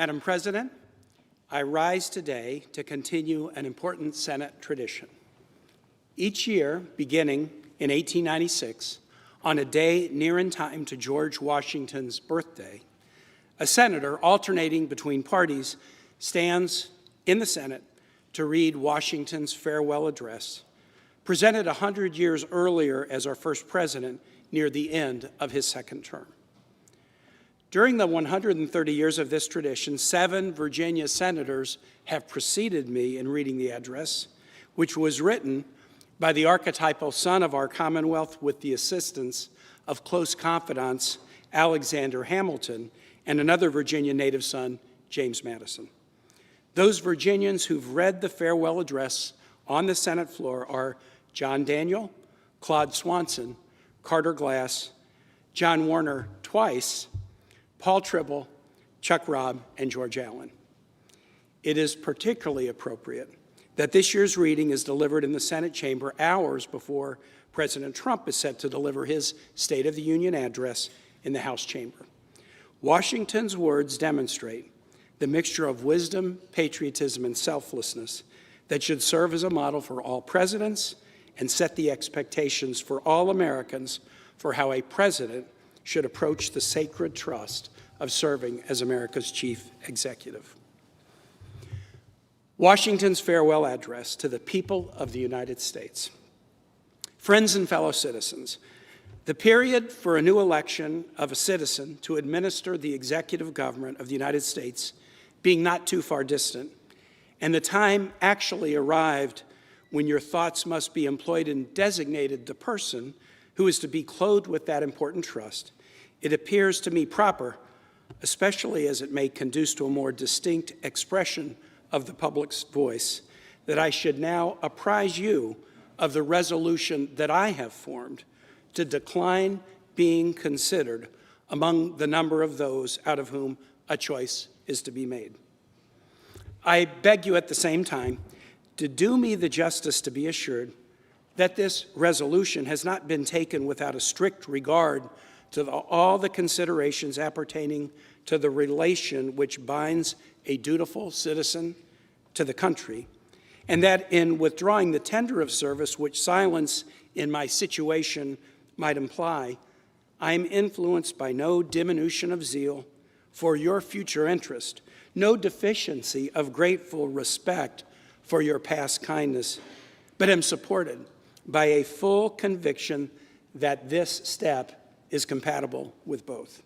Madam President, I rise today to continue an important Senate tradition. Each year, beginning in 1896, on a day near in time to George Washington's birthday, a senator alternating between parties stands in the Senate to read Washington's farewell address, presented 100 years earlier as our first president near the end of his second term. During the 130 years of this tradition, 7 Virginia senators have preceded me in reading the address, which was written by the archetypal son of our Commonwealth with the assistance of close confidants Alexander Hamilton and another Virginia native son, James Madison. Those Virginians who've read the farewell address on the Senate floor are John Daniel, Claude Swanson, Carter Glass, John Warner twice, Paul Tribble, Chuck Robb, and George Allen. It is particularly appropriate that this year's reading is delivered in the Senate chamber hours before President Trump is set to deliver his State of the Union address in the House chamber. Washington's words demonstrate the mixture of wisdom, patriotism, and selflessness that should serve as a model for all presidents and set the expectations for all Americans for how a president should approach the sacred trust of serving as America's chief executive. Washington's farewell address to the people of the United States. Friends and fellow citizens, the period for a new election of a citizen to administer the executive government of the United States being not too far distant, and the time actually arrived when your thoughts must be employed in designating the person who is to be clothed with that important trust, it appears to me proper, especially as it may conduce to a more distinct expression of the public's voice, that I should now apprise you of the resolution that I have formed to decline being considered among the number of those out of whom a choice is to be made. I beg you at the same time to do me the justice to be assured that this resolution has not been taken without a strict regard to all the considerations appertaining to the relation which binds a dutiful citizen to the country, and that in withdrawing the tender of service which silence in my situation might imply, I am influenced by no diminution of zeal for your future interest, no deficiency of grateful respect for your past kindness, but am supported by a full conviction that this step is compatible with both.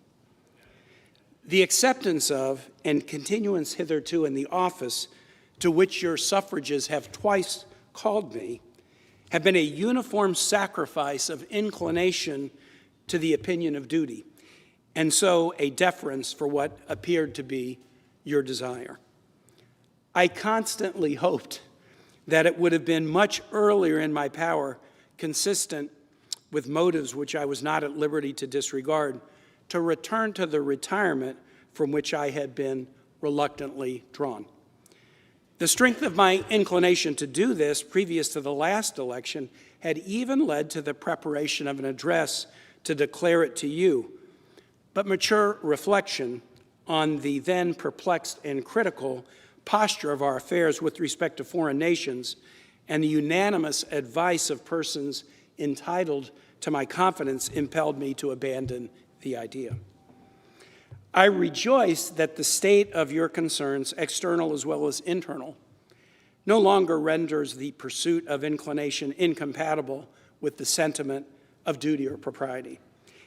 The acceptance of and continuance hitherto in the office to which your suffrages have twice called me have been a uniform sacrifice of inclination to the opinion of duty, and so a deference for what appeared to be your desire. I constantly hoped that it would have been much earlier in my power, consistent with motives which I was not at liberty to disregard, to return to the retirement from which I had been reluctantly drawn. The strength of my inclination to do this previous to the last election had even led to the preparation of an address to declare it to you, but mature reflection on the then perplexed and critical posture of our affairs with respect to foreign nations and the unanimous advice of persons entitled to my confidence impelled me to abandon the idea. I rejoice that the state of your concerns, external as well as internal, no longer renders the pursuit of inclination incompatible with the sentiment of duty or propriety,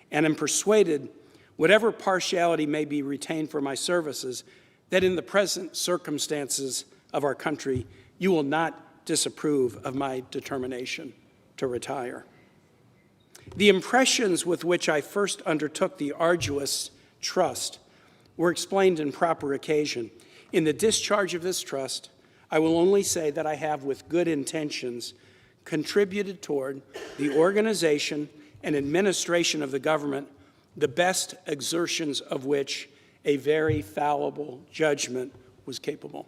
and am persuaded, whatever partiality may be retained for my services, that in the present circumstances of our country, you will not disapprove of my determination to retire. The impressions with which I first undertook the arduous trust were explained in proper occasion. In the discharge of this trust, I will only say that I have, with good intentions, contributed toward the organization and administration of the government, the best exertions of which a very fallible judgment was capable.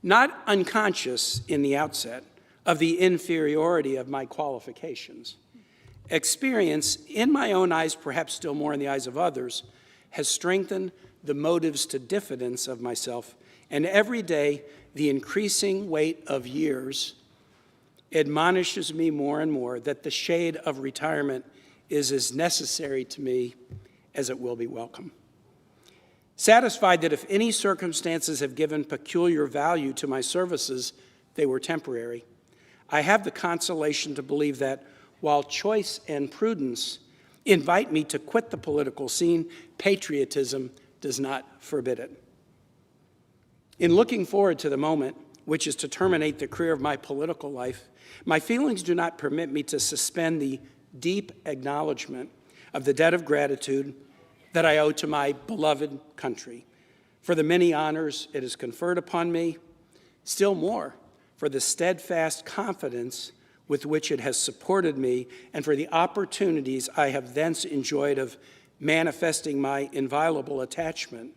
Not unconscious in the outset of the inferiority of my qualifications, experience, in my own eyes, perhaps still more in the eyes of others, has strengthened the motives to diffidence of myself, and every day the increasing weight of years admonishes me more and more that the shade of retirement is as necessary to me as it will be welcome. Satisfied that if any circumstances have given peculiar value to my services, they were temporary, I have the consolation to believe that while choice and prudence invite me to quit the political scene, patriotism does not forbid it. In looking forward to the moment, which is to terminate the career of my political life, my feelings do not permit me to suspend the deep acknowledgement of the debt of gratitude that I owe to my beloved country for the many honors it has conferred upon me, still more for the steadfast confidence with which it has supported me, and for the opportunities I have thence enjoyed of manifesting my inviolable attachment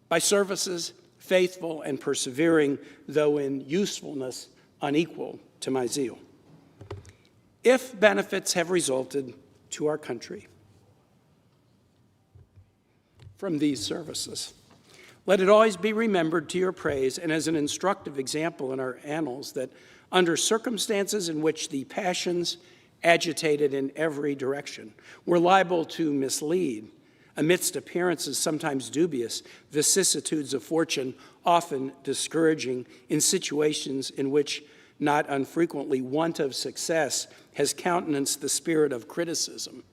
by services faithful and persevering, though in usefulness unequal to my zeal. If benefits have resulted to our country from these services, let it always be remembered to your praise and as an instructive example in our annals that under circumstances in which the passions agitated in every direction were liable to mislead, amidst appearances sometimes dubious, vicissitudes of fortune often discouraging, in situations in which not unfrequently want of success has countenanced the spirit of criticism,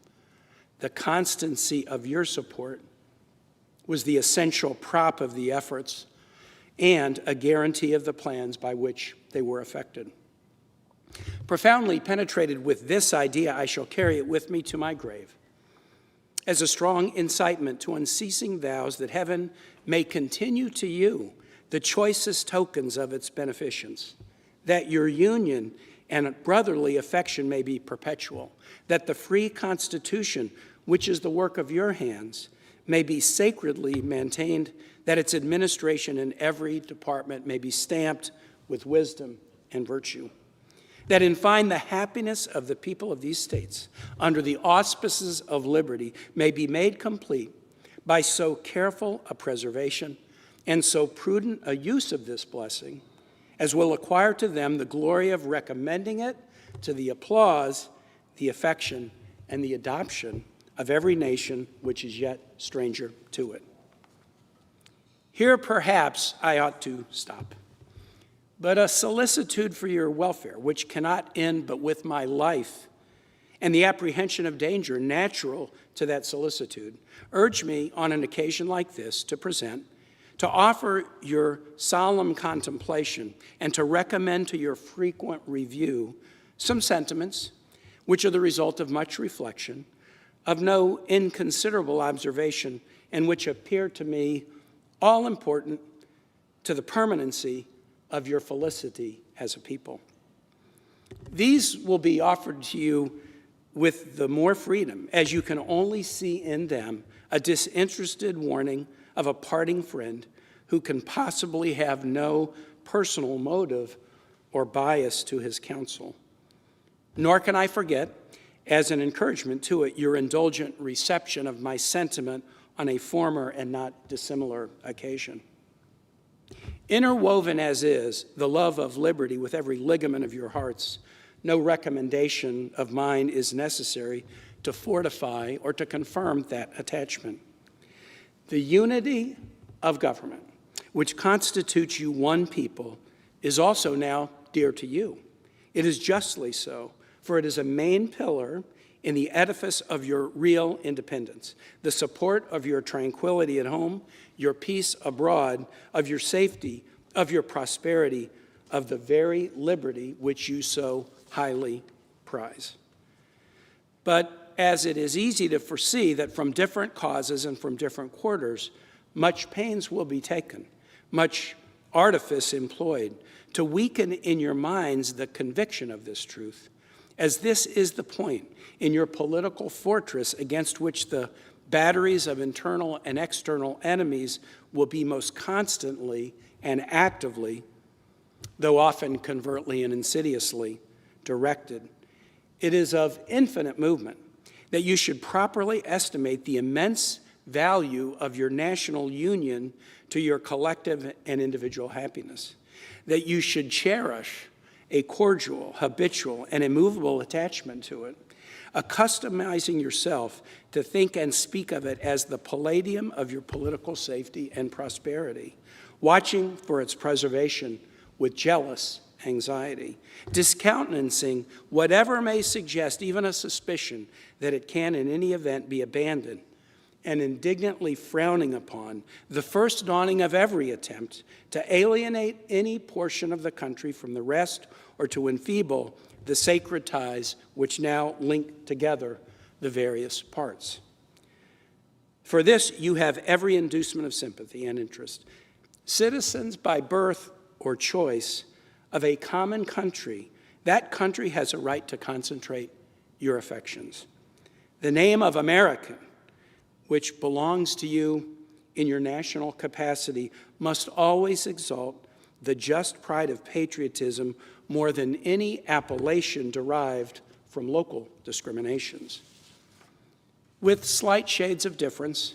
the constancy of your support was the essential prop of the efforts and a guarantee of the plans by which they were effected. Profoundly penetrated with this idea, I shall carry it with me to my grave as a strong incitement to unceasing vows that heaven may continue to you the choicest tokens of its beneficence, that your union and brotherly affection may be perpetual, that the free Constitution, which is the work of your hands, may be sacredly maintained, that its administration in every department may be stamped with wisdom and virtue, that in fine the happiness of the people of these states under the auspices of liberty may be made complete by so careful a preservation and so prudent a use of this blessing as will acquire to them the glory of recommending it to the applause, the affection, and the adoption of every nation which is yet stranger to it. Here perhaps I ought to stop. But a solicitude for your welfare, which cannot end but with my life, and the apprehension of danger natural to that solicitude, urge me on an occasion like this to offer your solemn contemplation and to recommend to your frequent review some sentiments which are the result of much reflection, of no inconsiderable observation, and which appear to me all important to the permanency of your felicity as a people. These will be offered to you with the more freedom, as you can only see in them a disinterested warning of a parting friend who can possibly have no personal motive or bias to his counsel. Nor can I forget, as an encouragement to it, your indulgent reception of my sentiment on a former and not dissimilar occasion. Interwoven as is the love of liberty with every ligament of your hearts, no recommendation of mine is necessary to fortify or to confirm that attachment. The unity of government, which constitutes you one people, is also now dear to you. It is justly so, for it is a main pillar in the edifice of your real independence, the support of your tranquility at home, your peace abroad, of your safety, of your prosperity, of the very liberty which you so highly prize. But as it is easy to foresee that from different causes and from different quarters, much pains will be taken, much artifice employed, to weaken in your minds the conviction of this truth, as this is the point in your political fortress against which the batteries of internal and external enemies will be most constantly and actively, though often covertly and insidiously, directed. It is of infinite movement that you should properly estimate the immense value of your national union to your collective and individual happiness, that you should cherish a cordial, habitual, and immovable attachment to it, accustomizing yourself to think and speak of it as the palladium of your political safety and prosperity, watching for its preservation with jealous anxiety, discountenancing whatever may suggest even a suspicion that it can in any event be abandoned, and indignantly frowning upon the first dawning of every attempt to alienate any portion of the country from the rest or to enfeeble the sacred ties which now link together the various parts. For this, you have every inducement of sympathy and interest. Citizens by birth or choice of a common country, that country has a right to concentrate your affections. The name of American, which belongs to you in your national capacity, must always exalt the just pride of patriotism more than any appellation derived from local discriminations. With slight shades of difference,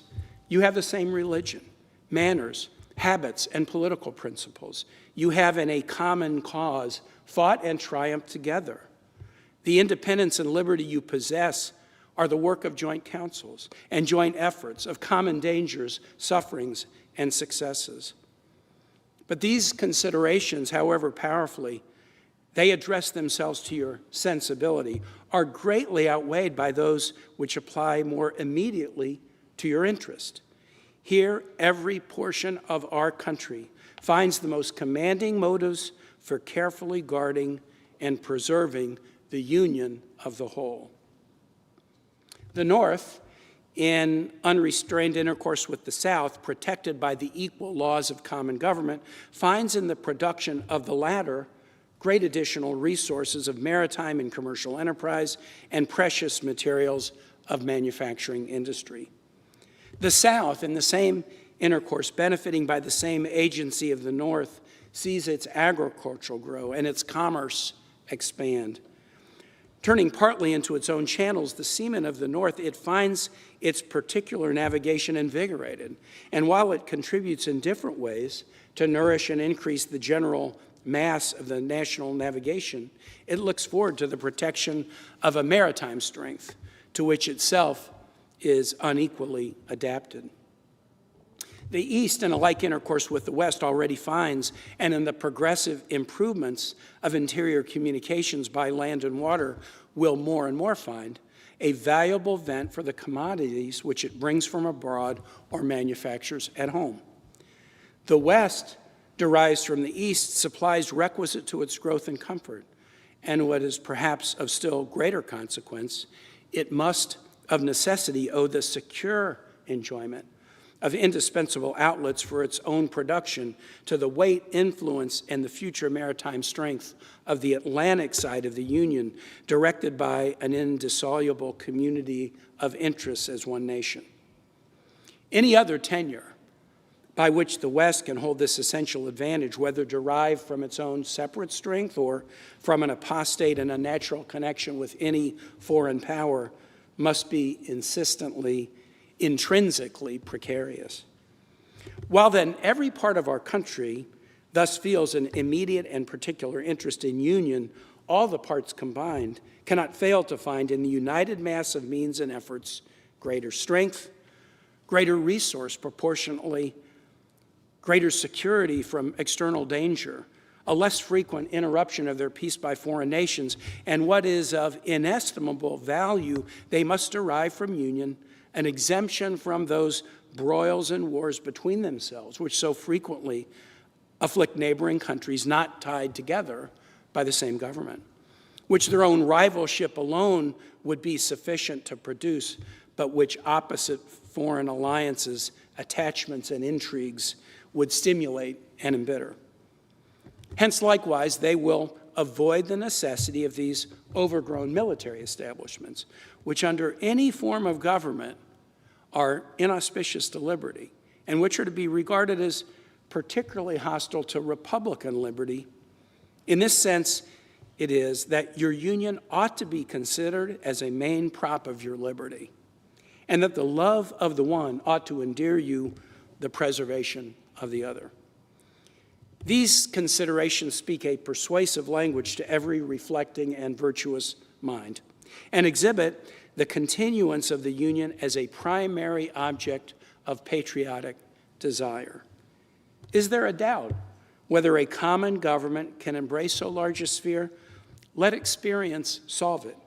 you have the same religion, manners, habits, and political principles. You have in a common cause fought and triumphed together. The independence and liberty you possess are the work of joint councils and joint efforts, of common dangers, sufferings, and successes. But these considerations, however powerfully they address themselves to your sensibility, are greatly outweighed by those which apply more immediately to your interest. Here, every portion of our country finds the most commanding motives for carefully guarding and preserving the union of the whole. The North, in unrestrained intercourse with the South, protected by the equal laws of common government, finds in the production of the latter great additional resources of maritime and commercial enterprise and precious materials of manufacturing industry. The South, in the same intercourse, benefiting by the same agency of the North, sees its agriculture grow and its commerce expand. Turning partly into its own channels, the seamen of the North, it finds its particular navigation invigorated. And while it contributes in different ways to nourish and increase the general mass of the national navigation, it looks forward to the protection of a maritime strength to which itself is unequally adapted. The East, in a like intercourse with the West, already finds, and in the progressive improvements of interior communications by land and water, will more and more find a valuable vent for the commodities which it brings from abroad or manufactures at home. The West derives from the East supplies requisite to its growth and comfort, and what is perhaps of still greater consequence, it must of necessity owe the secure enjoyment of indispensable outlets for its own production to the weight, influence, and the future maritime strength of the Atlantic side of the Union, directed by an indissoluble community of interests as one nation. Any other tenure by which the West can hold this essential advantage, whether derived from its own separate strength or from an apostate and unnatural connection with any foreign power, must be intrinsically precarious. While then every part of our country thus feels an immediate and particular interest in union, all the parts combined cannot fail to find in the united mass of means and efforts greater strength, greater resource proportionately, greater security from external danger, a less frequent interruption of their peace by foreign nations, and what is of inestimable value, they must derive from union an exemption from those broils and wars between themselves, which so frequently afflict neighboring countries not tied together by the same government, which their own rivalship alone would be sufficient to produce, but which opposite foreign alliances, attachments, and intrigues would stimulate and embitter. Hence, likewise, they will avoid the necessity of these overgrown military establishments, which under any form of government are inauspicious to liberty, and which are to be regarded as particularly hostile to republican liberty. In this sense, it is that your union ought to be considered as a main prop of your liberty, and that the love of the one ought to endear you the preservation of the other. These considerations speak a persuasive language to every reflecting and virtuous mind, and exhibit the continuance of the Union as a primary object of patriotic desire. Is there a doubt whether a common government can embrace so large a sphere? Let experience solve it.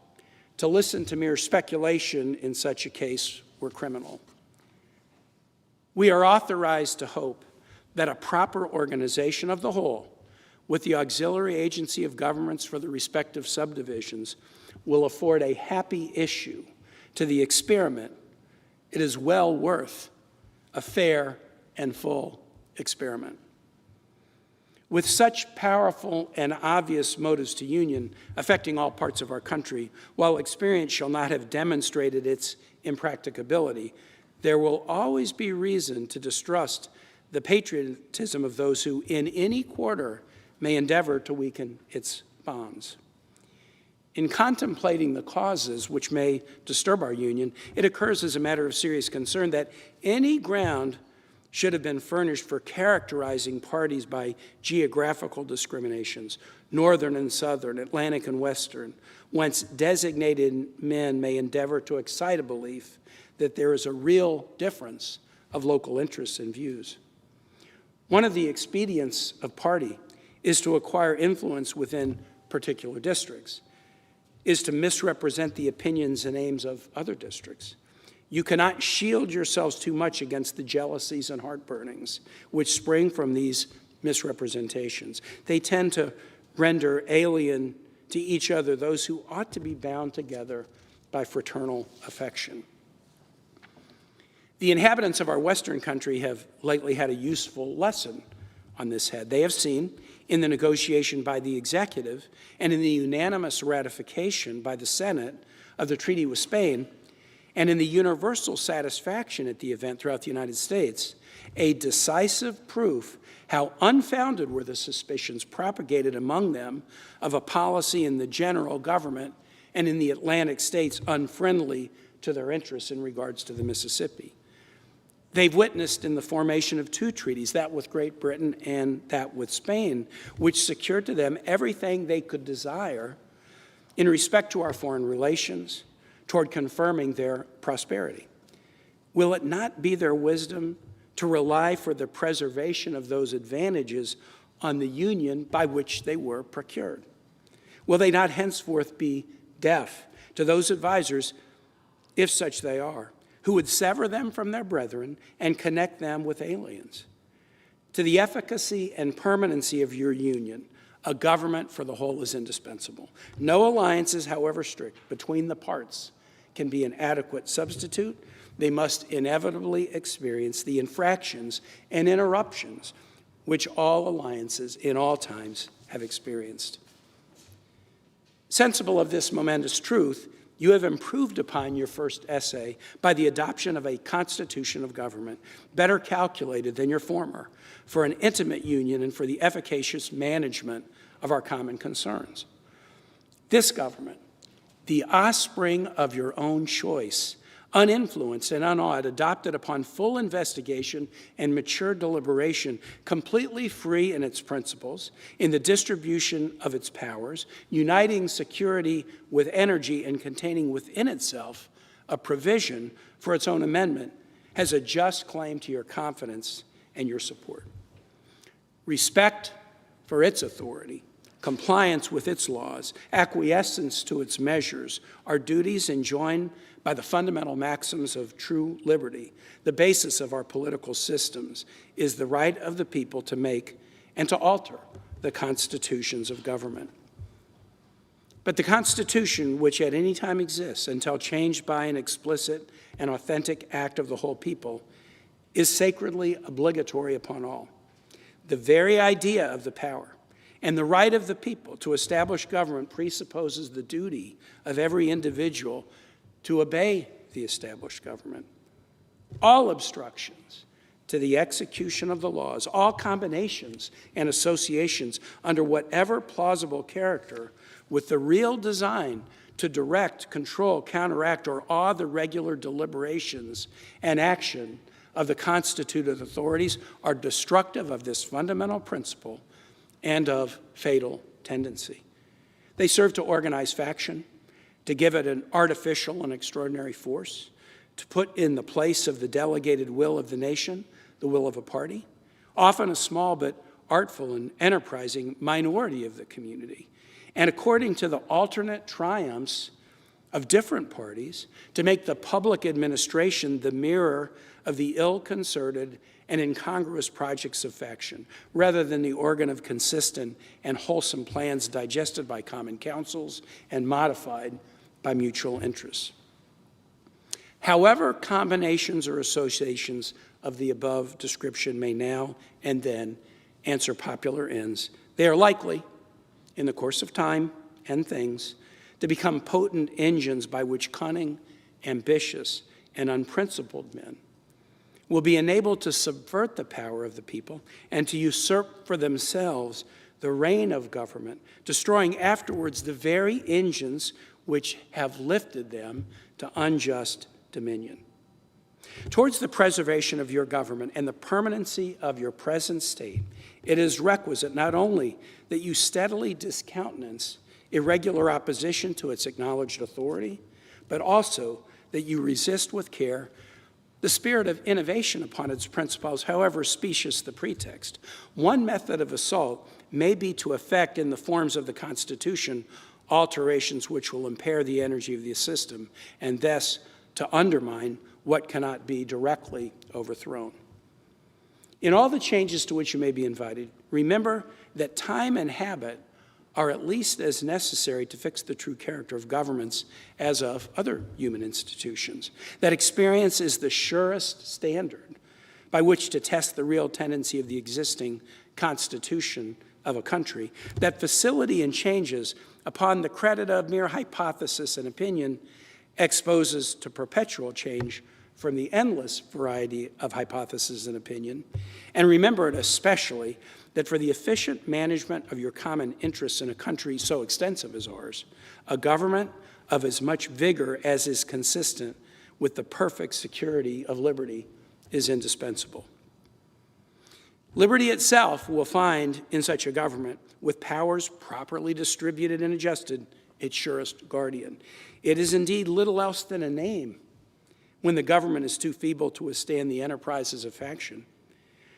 To listen to mere speculation in such a case were criminal. We are authorized to hope that a proper organization of the whole, with the auxiliary agency of governments for the respective subdivisions, will afford a happy issue to the experiment. It is well worth a fair and full experiment. With such powerful and obvious motives to union affecting all parts of our country, while experience shall not have demonstrated its impracticability, there will always be reason to distrust the patriotism of those who, in any quarter, may endeavor to weaken its bonds. In contemplating the causes which may disturb our union, it occurs as a matter of serious concern that any ground should have been furnished for characterizing parties by geographical discriminations, northern and southern, Atlantic and western, whence designated men may endeavor to excite a belief that there is a real difference of local interests and views. One of the expedients of party is to acquire influence within particular districts, is to misrepresent the opinions and aims of other districts. You cannot shield yourselves too much against the jealousies and heartburnings which spring from these misrepresentations. They tend to render alien to each other those who ought to be bound together by fraternal affection. The inhabitants of our Western country have lately had a useful lesson on this head. They have seen, in the negotiation by the executive and in the unanimous ratification by the Senate of the treaty with Spain, and in the universal satisfaction at the event throughout the United States, a decisive proof how unfounded were the suspicions propagated among them of a policy in the general government and in the Atlantic states unfriendly to their interests in regards to the Mississippi. They've witnessed in the formation of two treaties, that with Great Britain and that with Spain, which secured to them everything they could desire in respect to our foreign relations, toward confirming their prosperity. Will it not be their wisdom to rely for the preservation of those advantages on the union by which they were procured? Will they not henceforth be deaf to those advisors, if such they are, who would sever them from their brethren and connect them with aliens? To the efficacy and permanency of your union, a government for the whole is indispensable. No alliances, however strict, between the parts can be an adequate substitute. They must inevitably experience the infractions and interruptions which all alliances in all times have experienced. Sensible of this momentous truth, you have improved upon your first essay by the adoption of a constitution of government better calculated than your former for an intimate union and for the efficacious management of our common concerns. This government, the offspring of your own choice, uninfluenced and unawed, adopted upon full investigation and mature deliberation, completely free in its principles, in the distribution of its powers, uniting security with energy and containing within itself a provision for its own amendment, has a just claim to your confidence and your support. Respect for its authority, compliance with its laws, acquiescence to its measures are duties enjoined by the fundamental maxims of true liberty. The basis of our political systems is the right of the people to make and to alter the constitutions of government. But the Constitution, which at any time exists until changed by an explicit and authentic act of the whole people, is sacredly obligatory upon all. The very idea of the power and the right of the people to establish government presupposes the duty of every individual to obey the established government. All obstructions to the execution of the laws, all combinations and associations under whatever plausible character with the real design to direct, control, counteract, or awe the regular deliberations and action of the constituted authorities are destructive of this fundamental principle and of fatal tendency. They serve to organize faction, to give it an artificial and extraordinary force, to put in the place of the delegated will of the nation, the will of a party, often a small but artful and enterprising minority of the community, and according to the alternate triumphs of different parties, to make the public administration the mirror of the ill-concerted and incongruous projects of faction, rather than the organ of consistent and wholesome plans digested by common councils and modified by mutual interests. However, combinations or associations of the above description may now and then answer popular ends, they are likely, in the course of time and things, to become potent engines by which cunning, ambitious, and unprincipled men will be enabled to subvert the power of the people and to usurp for themselves the reign of government, destroying afterwards the very engines which have lifted them to unjust dominion. Towards the preservation of your government and the permanency of your present state, it is requisite not only that you steadily discountenance irregular opposition to its acknowledged authority, but also that you resist with care the spirit of innovation upon its principles, however specious the pretext. One method of assault may be to effect in the forms of the Constitution alterations which will impair the energy of the system and thus to undermine what cannot be directly overthrown. In all the changes to which you may be invited, remember that time and habit are at least as necessary to fix the true character of governments as of other human institutions. That experience is the surest standard by which to test the real tendency of the existing constitution of a country. That facility in changes upon the credit of mere hypothesis and opinion exposes to perpetual change from the endless variety of hypothesis and opinion. And remember it especially that for the efficient management of your common interests in a country so extensive as ours, a government of as much vigor as is consistent with the perfect security of liberty is indispensable. Liberty itself will find in such a government, with powers properly distributed and adjusted, its surest guardian. It is indeed little else than a name when the government is too feeble to withstand the enterprises of faction,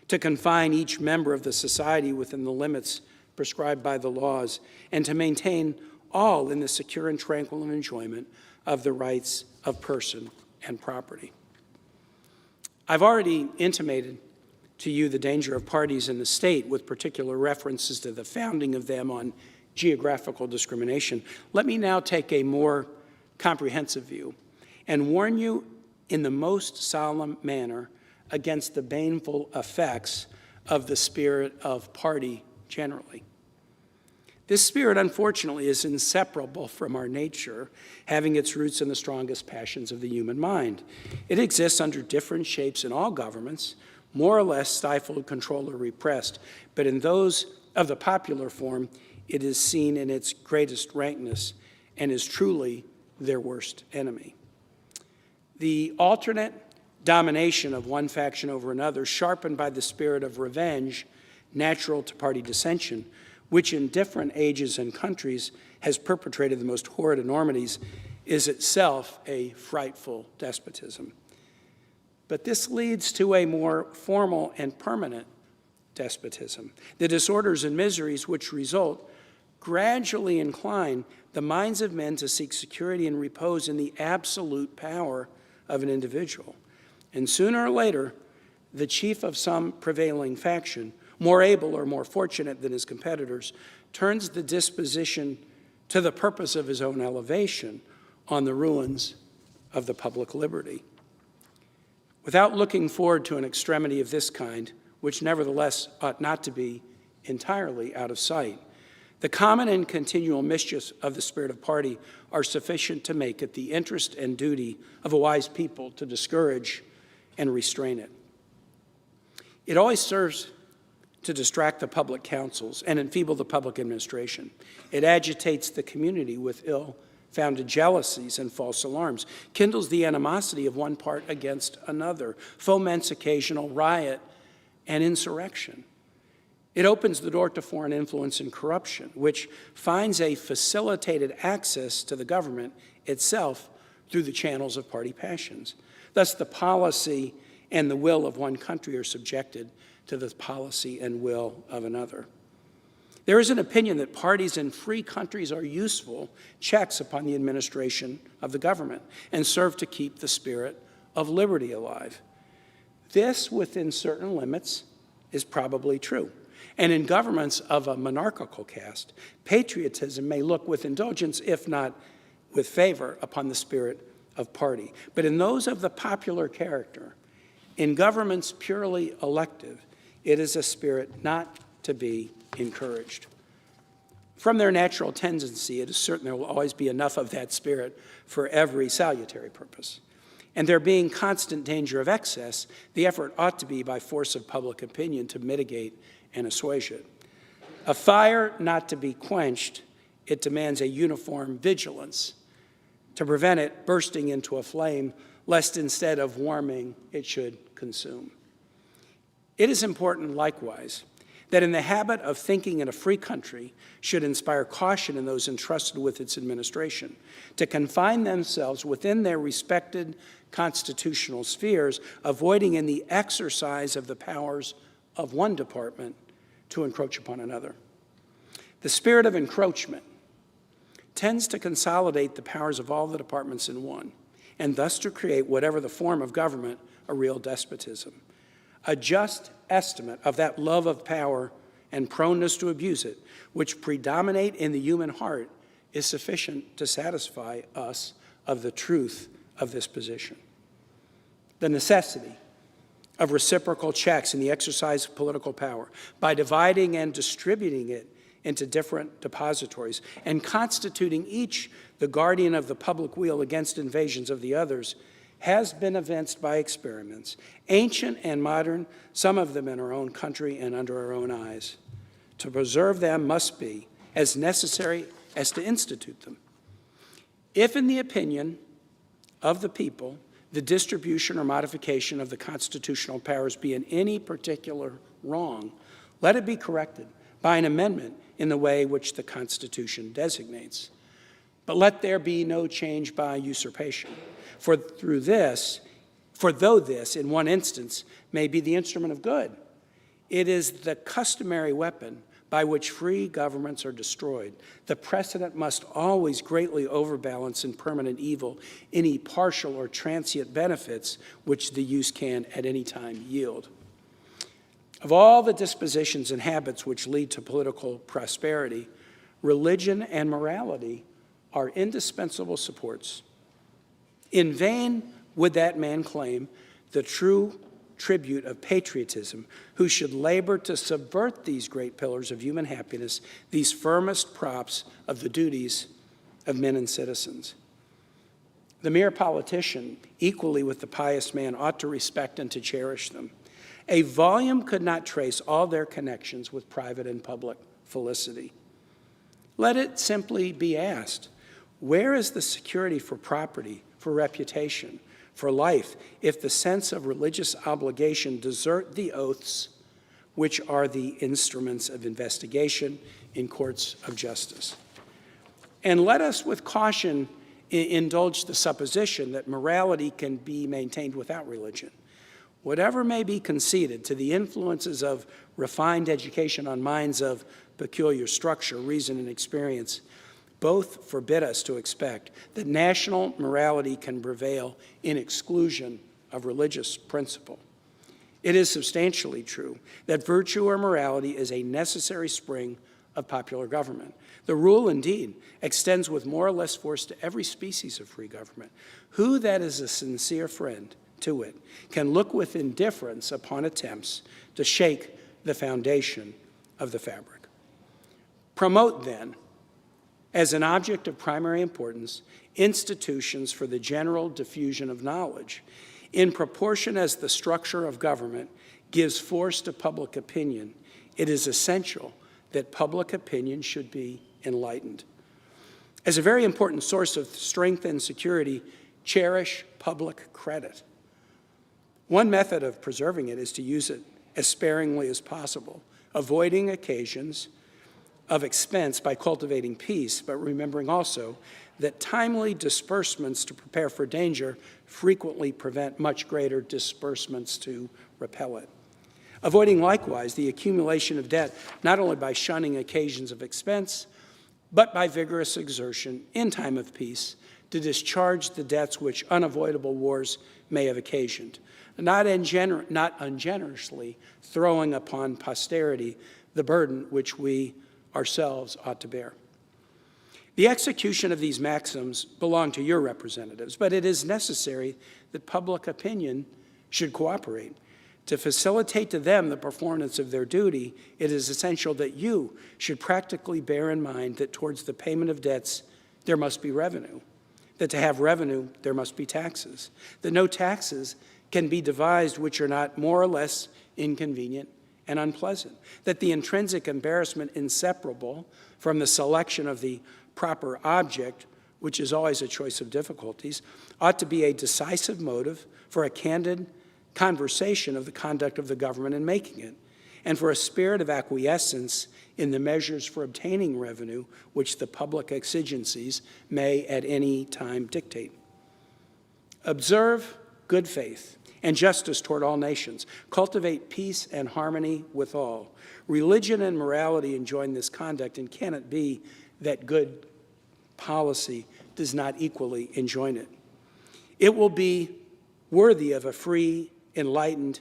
to confine each member of the society within the limits prescribed by the laws, and to maintain all in the secure and tranquil enjoyment of the rights of person and property. I've already intimated to you the danger of parties in the state with particular references to the founding of them on geographical discrimination. Let me now take a more comprehensive view and warn you in the most solemn manner against the baneful effects of the spirit of party generally. This spirit, unfortunately, is inseparable from our nature, having its roots in the strongest passions of the human mind. It exists under different shapes in all governments, more or less stifled, controlled, or repressed, but in those of the popular form, it is seen in its greatest rankness and is truly their worst enemy. The alternate domination of one faction over another, sharpened by the spirit of revenge natural to party dissension, which in different ages and countries has perpetrated the most horrid enormities, is itself a frightful despotism. But this leads to a more formal and permanent despotism. The disorders and miseries which result gradually incline the minds of men to seek security and repose in the absolute power of an individual. And sooner or later, the chief of some prevailing faction, more able or more fortunate than his competitors, turns the disposition to the purpose of his own elevation on the ruins of the public liberty. Without looking forward to an extremity of this kind, which nevertheless ought not to be entirely out of sight, the common and continual mischiefs of the spirit of party are sufficient to make it the interest and duty of a wise people to discourage and restrain it. It always serves to distract the public councils and enfeeble the public administration. It agitates the community with ill founded jealousies and false alarms, kindles the animosity of one part against another, foments occasional riot and insurrection. It opens the door to foreign influence and corruption, which finds a facilitated access to the government itself through the channels of party passions. Thus, the policy and the will of one country are subjected to the policy and will of another. There is an opinion that parties in free countries are useful checks upon the administration of the government and serve to keep the spirit of liberty alive. This, within certain limits, is probably true. And in governments of a monarchical caste, patriotism may look with indulgence, if not with favor, upon the spirit of party. But in those of the popular character, in governments purely elective, it is a spirit not to be encouraged. From their natural tendency, it is certain there will always be enough of that spirit for every salutary purpose. And there being constant danger of excess, the effort ought to be by force of public opinion to mitigate and assuage it. A fire not to be quenched, it demands a uniform vigilance to prevent it bursting into a flame, lest instead of warming, it should consume. It is important, likewise, that in the habit of thinking in a free country should inspire caution in those entrusted with its administration to confine themselves within their respected constitutional spheres, avoiding in the exercise of the powers of one department to encroach upon another. The spirit of encroachment tends to consolidate the powers of all the departments in one, and thus to create, whatever the form of government, a real despotism. A just estimate of that love of power and proneness to abuse it, which predominate in the human heart, is sufficient to satisfy us of the truth of this position. The necessity of reciprocal checks in the exercise of political power by dividing and distributing it into different depositories and constituting each the guardian of the public weal against invasions of the others has been evinced by experiments, ancient and modern, some of them in our own country and under our own eyes. To preserve them must be as necessary as to institute them. If, in the opinion of the people, the distribution or modification of the constitutional powers be in any particular wrong, let it be corrected by an amendment in the way which the Constitution designates. But let there be no change by usurpation. For though this, in one instance, may be the instrument of good, it is the customary weapon by which free governments are destroyed. The precedent must always greatly overbalance in permanent evil any partial or transient benefits which the use can at any time yield. Of all the dispositions and habits which lead to political prosperity, religion and morality are indispensable supports. In vain would that man claim the true tribute of patriotism, who should labor to subvert these great pillars of human happiness, these firmest props of the duties of men and citizens. The mere politician, equally with the pious man, ought to respect and to cherish them. A volume could not trace all their connections with private and public felicity. Let it simply be asked, where is the security for property, for reputation, for life, if the sense of religious obligation desert the oaths which are the instruments of investigation in courts of justice? And let us with caution indulge the supposition that morality can be maintained without religion. Whatever may be conceded to the influences of refined education on minds of peculiar structure, reason, and experience, both forbid us to expect that national morality can prevail in exclusion of religious principle. It is substantially true that virtue or morality is a necessary spring of popular government. The rule, indeed, extends with more or less force to every species of free government. Who that is a sincere friend to it can look with indifference upon attempts to shake the foundation of the fabric? Promote, then, as an object of primary importance, institutions for the general diffusion of knowledge. In proportion as the structure of government gives force to public opinion, it is essential that public opinion should be enlightened. As a very important source of strength and security, cherish public credit. One method of preserving it is to use it as sparingly as possible, avoiding occasions of expense by cultivating peace, but remembering also that timely disbursements to prepare for danger frequently prevent much greater disbursements to repel it. Avoiding likewise the accumulation of debt, not only by shunning occasions of expense, but by vigorous exertion in time of peace to discharge the debts which unavoidable wars may have occasioned, not ungenerously throwing upon posterity the burden which we ourselves ought to bear. The execution of these maxims belong to your representatives, but it is necessary that public opinion should cooperate. To facilitate to them the performance of their duty, it is essential that you should practically bear in mind that towards the payment of debts, there must be revenue, that to have revenue, there must be taxes, that no taxes can be devised which are not more or less inconvenient and unpleasant, that the intrinsic embarrassment inseparable from the selection of the proper object, which is always a choice of difficulties, ought to be a decisive motive for a candid conversation of the conduct of the government in making it, and for a spirit of acquiescence in the measures for obtaining revenue which the public exigencies may at any time dictate. Observe good faith and justice toward all nations. Cultivate peace and harmony with all. Religion and morality enjoin this conduct, and can it be that good policy does not equally enjoin it? It will be worthy of a free, enlightened,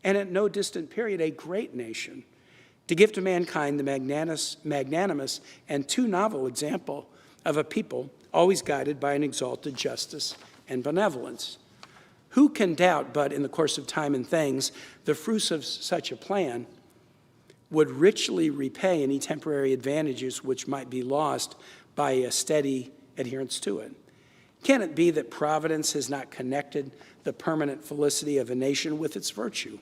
and at no distant period, a great nation, to give to mankind the magnanimous and too novel example of a people always guided by an exalted justice and benevolence. Who can doubt but in the course of time and things, the fruits of such a plan would richly repay any temporary advantages which might be lost by a steady adherence to it? Can it be that Providence has not connected the permanent felicity of a nation with its virtue?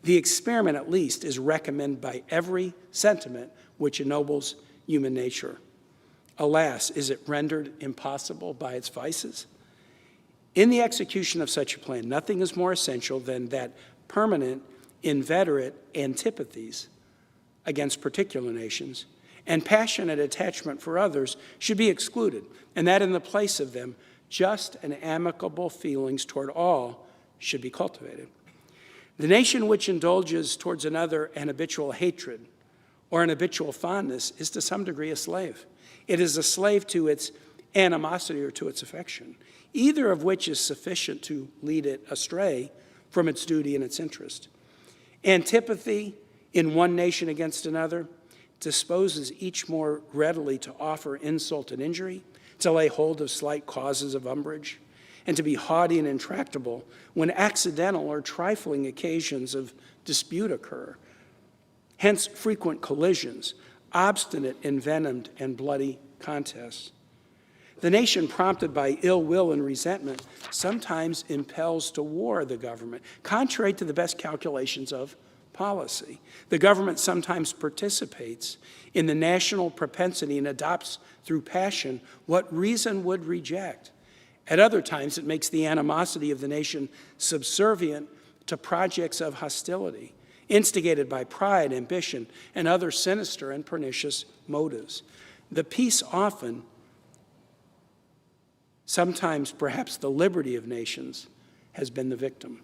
The experiment, at least, is recommended by every sentiment which ennobles human nature. Alas, is it rendered impossible by its vices? In the execution of such a plan, nothing is more essential than that permanent, inveterate antipathies against particular nations and passionate attachment for others should be excluded, and that in the place of them, just and amicable feelings toward all should be cultivated. The nation which indulges towards another an habitual hatred or an habitual fondness is to some degree a slave. It is a slave to its animosity or to its affection, either of which is sufficient to lead it astray from its duty and its interest. Antipathy in one nation against another disposes each more readily to offer insult and injury, to lay hold of slight causes of umbrage, and to be haughty and intractable when accidental or trifling occasions of dispute occur. Hence, frequent collisions, obstinate, envenomed, and bloody contests. The nation prompted by ill will and resentment sometimes impels to war the government, contrary to the best calculations of policy. The government sometimes participates in the national propensity and adopts through passion what reason would reject. At other times, it makes the animosity of the nation subservient to projects of hostility, instigated by pride, ambition, and other sinister and pernicious motives. The peace often, sometimes perhaps the liberty of nations, has been the victim.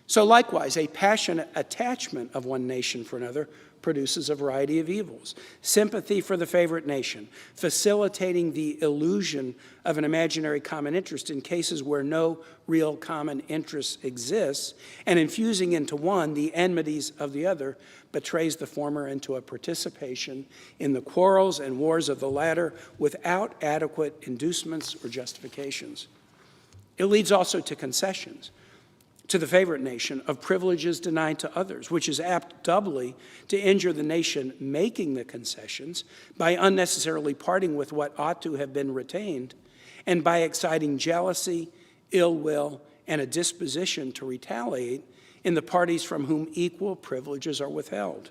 So likewise, a passionate attachment of one nation for another produces a variety of evils. Sympathy for the favorite nation, facilitating the illusion of an imaginary common interest in cases where no real common interest exists, and infusing into one the enmities of the other, betrays the former into a participation in the quarrels and wars of the latter without adequate inducements or justifications. It leads also to concessions to the favorite nation of privileges denied to others, which is apt doubly to injure the nation making the concessions by unnecessarily parting with what ought to have been retained, and by exciting jealousy, ill will, and a disposition to retaliate in the parties from whom equal privileges are withheld.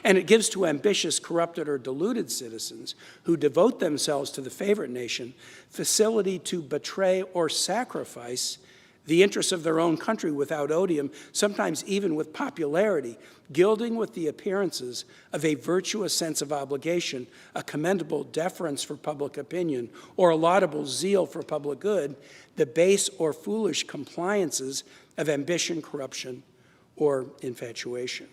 And it gives to ambitious, corrupted, or deluded citizens who devote themselves to the favorite nation facility to betray or sacrifice the interests of their own country without odium, sometimes even with popularity, gilding with the appearances of a virtuous sense of obligation, a commendable deference for public opinion, or a laudable zeal for public good, the base or foolish compliances of ambition, corruption, or infatuation.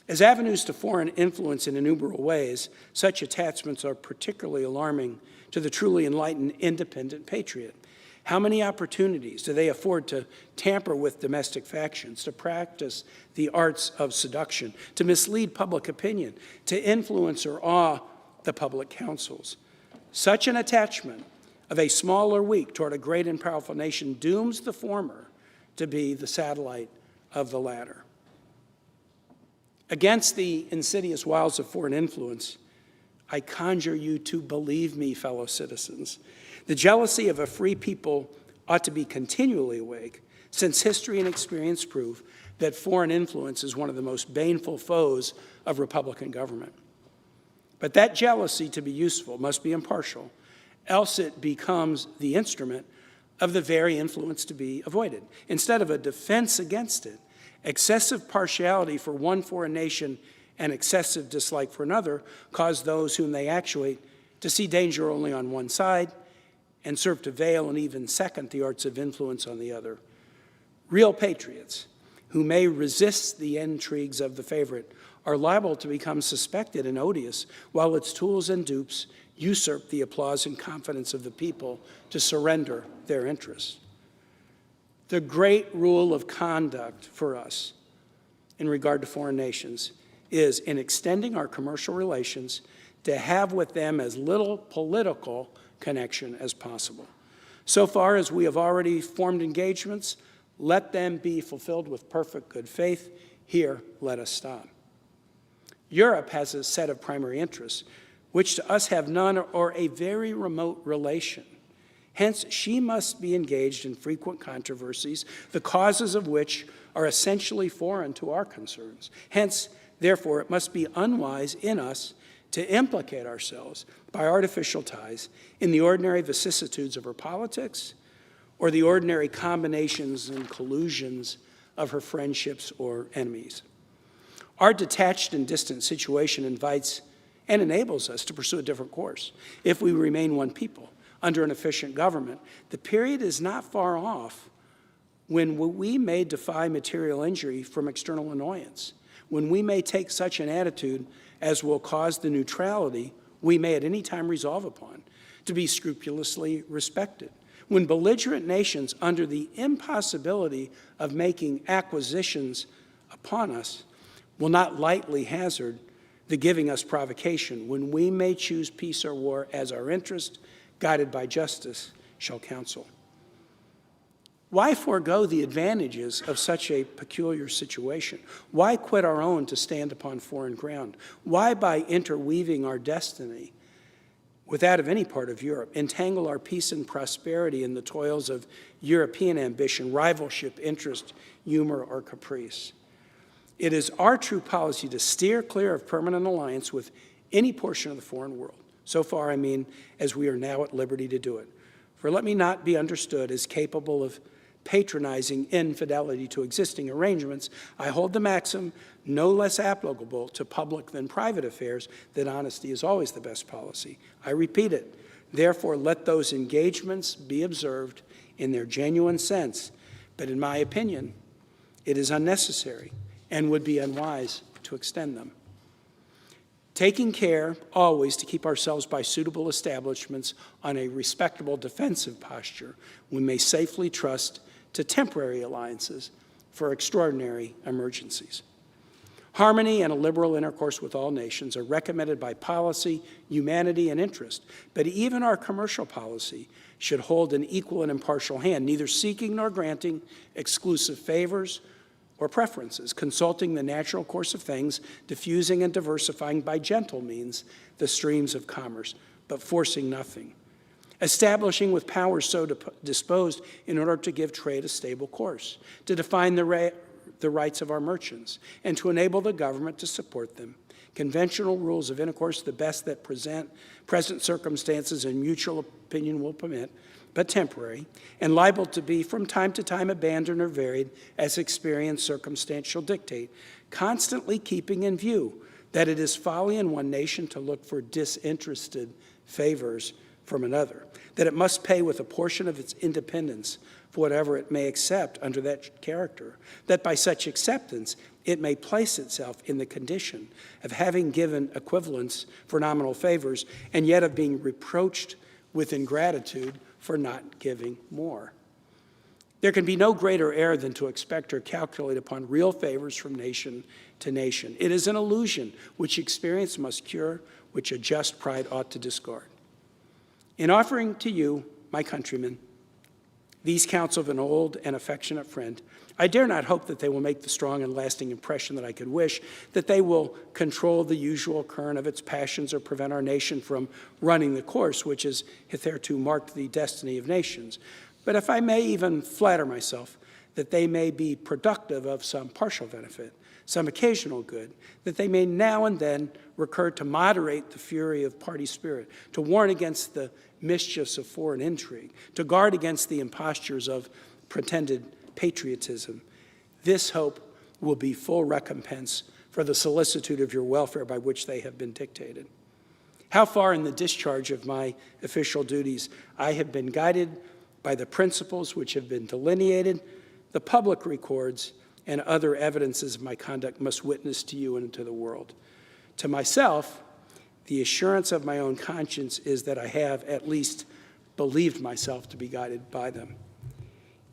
As avenues to foreign influence in innumerable ways, such attachments are particularly alarming to the truly enlightened, independent patriot. How many opportunities do they afford to tamper with domestic factions, to practice the arts of seduction, to mislead public opinion, to influence or awe the public councils? Such an attachment of a small or weak toward a great and powerful nation dooms the former to be the satellite of the latter. Against the insidious wiles of foreign influence, I conjure you to believe me, fellow citizens. The jealousy of a free people ought to be continually awake, since history and experience prove that foreign influence is one of the most baneful foes of Republican government. But that jealousy, to be useful, must be impartial, else it becomes the instrument of the very influence to be avoided. Instead of a defense against it, excessive partiality for one foreign nation and excessive dislike for another cause those whom they actuate to see danger only on one side and serve to veil and even second the arts of influence on the other. Real patriots who may resist the intrigues of the favorite are liable to become suspected and odious, while its tools and dupes usurp the applause and confidence of the people to surrender their interests. The great rule of conduct for us in regard to foreign nations is, in extending our commercial relations, to have with them as little political connection as possible. So far as we have already formed engagements, let them be fulfilled with perfect good faith. Here, let us stop. Europe has a set of primary interests, which to us have none or a very remote relation. Hence, she must be engaged in frequent controversies, the causes of which are essentially foreign to our concerns. Hence, therefore, it must be unwise in us to implicate ourselves by artificial ties in the ordinary vicissitudes of her politics or the ordinary combinations and collusions of her friendships or enemies. Our detached and distant situation invites and enables us to pursue a different course. If we remain one people under an efficient government, the period is not far off when we may defy material injury from external annoyance, when we may take such an attitude as will cause the neutrality we may at any time resolve upon to be scrupulously respected, when belligerent nations, under the impossibility of making acquisitions upon us, will not lightly hazard the giving us provocation, when we may choose peace or war as our interest, guided by justice, shall counsel. Why forego the advantages of such a peculiar situation? Why quit our own to stand upon foreign ground? Why, by interweaving our destiny with that of any part of Europe, entangle our peace and prosperity in the toils of European ambition, rivalship, interest, humor, or caprice? It is our true policy to steer clear of permanent alliance with any portion of the foreign world. So far, I mean, as we are now at liberty to do it. For let me not be understood as capable of patronizing infidelity to existing arrangements. I hold the maxim, no less applicable to public than private affairs, that honesty is always the best policy. I repeat it. Therefore, let those engagements be observed in their genuine sense. But in my opinion, it is unnecessary and would be unwise to extend them. Taking care always to keep ourselves by suitable establishments on a respectable defensive posture, we may safely trust to temporary alliances for extraordinary emergencies. Harmony and a liberal intercourse with all nations are recommended by policy, humanity, and interest, but even our commercial policy should hold an equal and impartial hand, neither seeking nor granting exclusive favors or preferences, consulting the natural course of things, diffusing and diversifying by gentle means the streams of commerce, but forcing nothing, establishing with powers so disposed in order to give trade a stable course, to define the the rights of our merchants and to enable the government to support them. Conventional rules of intercourse, the best that present circumstances and mutual opinion will permit, but temporary, and liable to be from time to time abandoned or varied as experience circumstantial dictate, constantly keeping in view that it is folly in one nation to look for disinterested favors from another, that it must pay with a portion of its independence for whatever it may accept under that character, that by such acceptance it may place itself in the condition of having given equivalents for nominal favors and yet of being reproached with ingratitude for not giving more. There can be no greater error than to expect or calculate upon real favors from nation to nation. It is an illusion which experience must cure, which a just pride ought to discard. In offering to you, my countrymen, these counsels of an old and affectionate friend, I dare not hope that they will make the strong and lasting impression that I could wish, that they will control the usual current of its passions or prevent our nation from running the course which has hitherto marked the destiny of nations. But if I may even flatter myself that they may be productive of some partial benefit, some occasional good, that they may now and then recur to moderate the fury of party spirit, to warn against the mischiefs of foreign intrigue, to guard against the impostures of pretended patriotism, this hope will be full recompense for the solicitude of your welfare by which they have been dictated. How far in the discharge of my official duties I have been guided by the principles which have been delineated, the public records and other evidences of my conduct must witness to you and to the world. To myself, the assurance of my own conscience is that I have at least believed myself to be guided by them.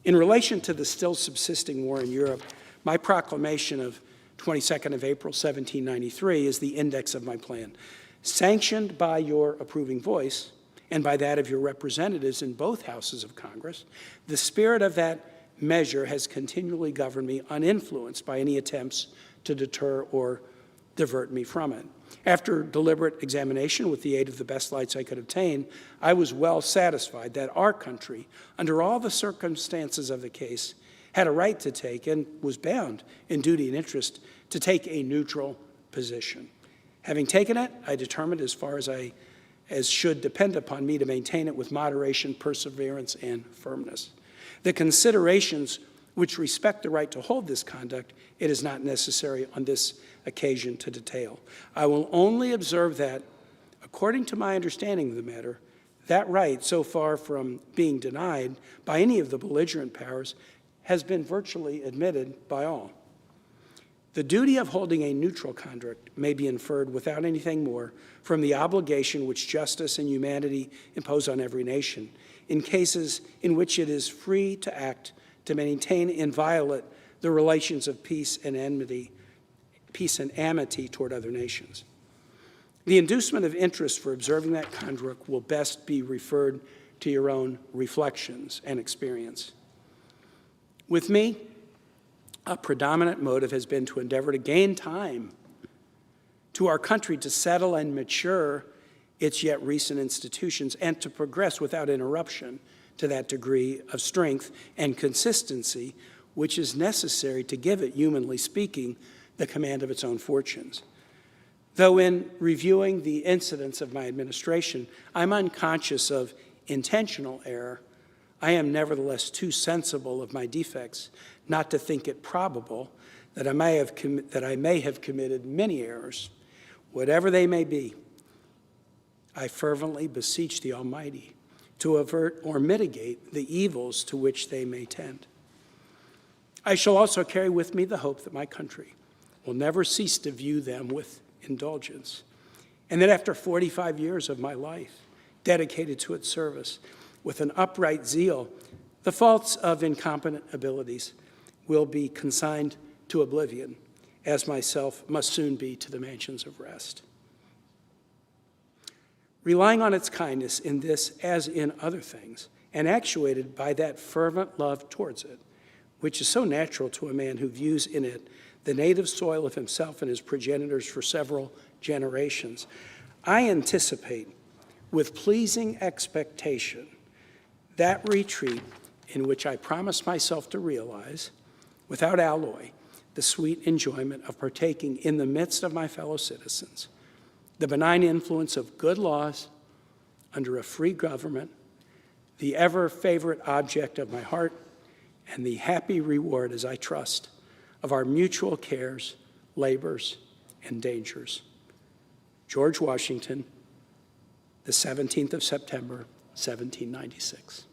In relation to the still subsisting war in Europe, my proclamation of 22nd of April, 1793 is the index of my plan. Sanctioned by your approving voice and by that of your representatives in both houses of Congress, the spirit of that measure has continually governed me, uninfluenced by any attempts to deter or divert me from it. After deliberate examination with the aid of the best lights I could obtain, I was well satisfied that our country, under all the circumstances of the case, had a right to take and was bound in duty and interest to take a neutral position. Having taken it, I determined as far as should depend upon me to maintain it with moderation, perseverance, and firmness. The considerations which respect the right to hold this conduct, it is not necessary on this occasion to detail. I will only observe that, according to my understanding of the matter, that right, so far from being denied by any of the belligerent powers, has been virtually admitted by all. The duty of holding a neutral conduct may be inferred without anything more from the obligation which justice and humanity impose on every nation, in cases in which it is free to act to maintain inviolate the relations of peace and amity toward other nations. The inducement of interest for observing that conduct will best be referred to your own reflections and experience. With me, a predominant motive has been to endeavor to gain time to our country to settle and mature its yet recent institutions and to progress without interruption to that degree of strength and consistency which is necessary to give it, humanly speaking, the command of its own fortunes. Though in reviewing the incidents of my administration, I'm unconscious of intentional error, I am nevertheless too sensible of my defects not to think it probable that I may have committed many errors. Whatever they may be, I fervently beseech the Almighty to avert or mitigate the evils to which they may tend. I shall also carry with me the hope that my country will never cease to view them with indulgence, and that after 45 years of my life dedicated to its service with an upright zeal, the faults of incompetent abilities will be consigned to oblivion, as myself must soon be to the mansions of rest. Relying on its kindness in this as in other things, and actuated by that fervent love towards it, which is so natural to a man who views in it the native soil of himself and his progenitors for several generations, I anticipate with pleasing expectation that retreat in which I promised myself to realize, without alloy, the sweet enjoyment of partaking in the midst of my fellow citizens, the benign influence of good laws under a free government, the ever-favorite object of my heart, and the happy reward, as I trust, of our mutual cares, labors, and dangers. George Washington, the 17th of September, 1796.